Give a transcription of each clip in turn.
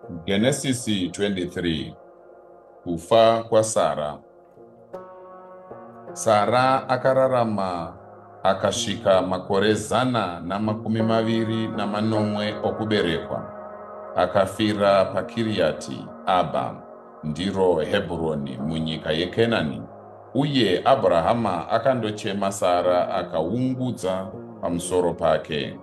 Genesisi 23. Kufa kwaSara. Sara akararama akasvika makore 129 okuberekwa. Akafira paKiriati Abha, ndiro Hebhuroni, munyika yeKenani. Uye Abhurahama akandochema Sara akaungudza pamusoro pake.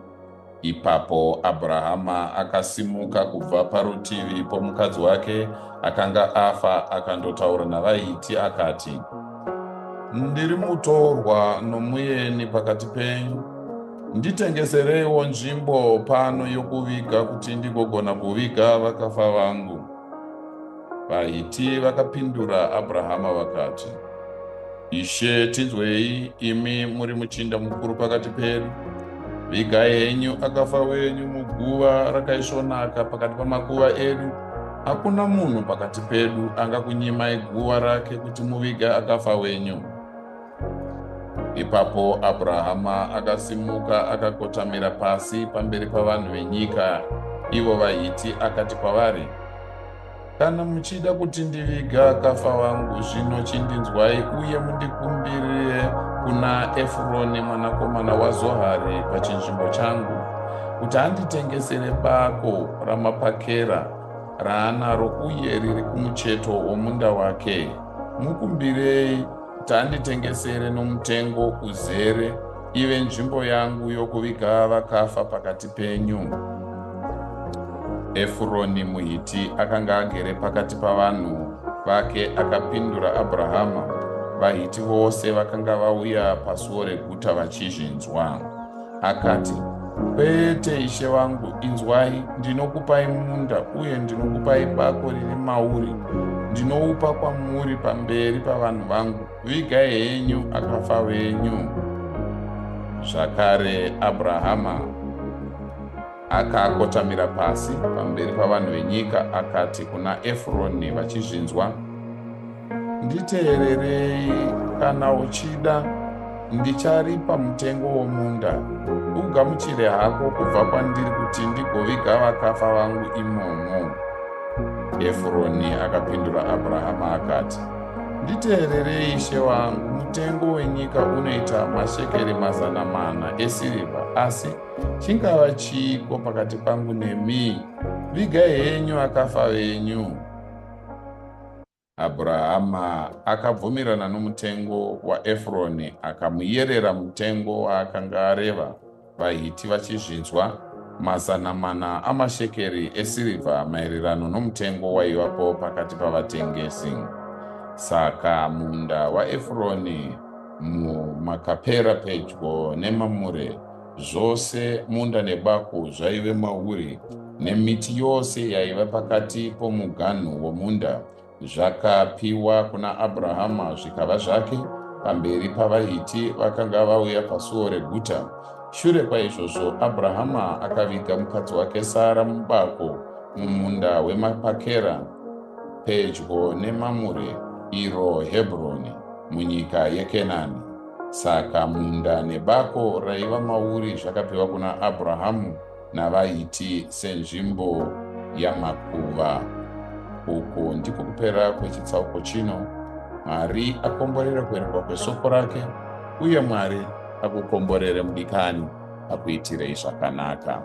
Ipapo Abhurahama akasimuka kubva parutivi pomukadzi wake akanga afa, akandotaura navaHiti akati, ndiri mutorwa nomuyeni pakati penyu. Nditengesereiwo nzvimbo pano yokuviga kuti ndigogona kuviga vakafa vangu. VaHiti vakapindura Abhurahama vakati, Ishe, tinzwei, imi muri muchinda mukuru pakati pedu. Vigai henyu akafa wenyu muguva rakaisvonaka pakati pamakuva edu. Hakuna munhu pakati pedu angakunyimai guva rake kuti muviga akafa wenyu. Ipapo Abhurahama akasimuka akakotamira pasi pamberi pavanhu venyika, ivo vaHiti, akati kwavari, kana muchida kuti ndiviga akafa vangu, zvino chindinzwai uye mundikumbirire kuna Efuroni mwanakomana waZohari pachinzvimbo changu, kuti anditengesere bako ramapakera raanaro uye riri kumucheto womunda wake. Mukumbirei kuti anditengesere nomutengo uzere, ive nzvimbo yangu yokuviga vakafa pakati penyu. Efuroni muHiti akanga agere pakati pavanhu vake akapindura Abhurahama. VaHiti vose vakanga vauya pasuo reguta vachizvinzwa. Akati, kwete ishe wangu, inzwai, ndinokupai munda uye ndinokupai bako riri mauri. Ndinoupa kwamuri pamberi pavanhu vangu. Vigai henyu akafa venyu. Zvakare Abhurahama akakotamira pasi pamberi pavanhu venyika akati kuna Efuroni vachizvinzwa, nditeererei, kana uchida ndicharipa mutengo womunda. Ugamuchire hako kubva kwandiri kuti ndigoviga vakafa vangu imomo. Efuroni akapindura Abhurahama akati, nditeererei ishe wangu, mutengo wenyika unoita mashekeri 400 esirivha, asi chingava chiiko pakati pangu nemi? Vigai henyu akafa venyu. Abhurahama akabvumirana nomutengo waEfuroni, akamuyerera mutengo waakanga areva. VaHiti vachizvinzwa 400 amashekeri esirivha maererano nomutengo waivapo pakati pavatengesi. Saka munda waEfuroni muMakapera pedyo neMamure, zvose munda nebako zvaive mauri, nemiti yose yaiva pakati pomuganhu womunda, zvakapiwa kuna Abhurahama zvikava zvake pamberi pavaHiti vakanga vauya pasuo reguta. Shure kwaizvozvo Abhurahama akaviga mukadzi wake Sara mubako mumunda weMapakera pedyo neMamure, iro Hebhuroni, munyika yeKenani. Saka munda nebako raiva mauri zvakapiwa kuna Abhurahamu navaHiti senzvimbo yamakuva. Uku ndiko kupera kwechitsauko chino. Mwari akomborere kuverenga kwesoko rake, uye Mwari akukomborere mudikani akuitirei zvakanaka.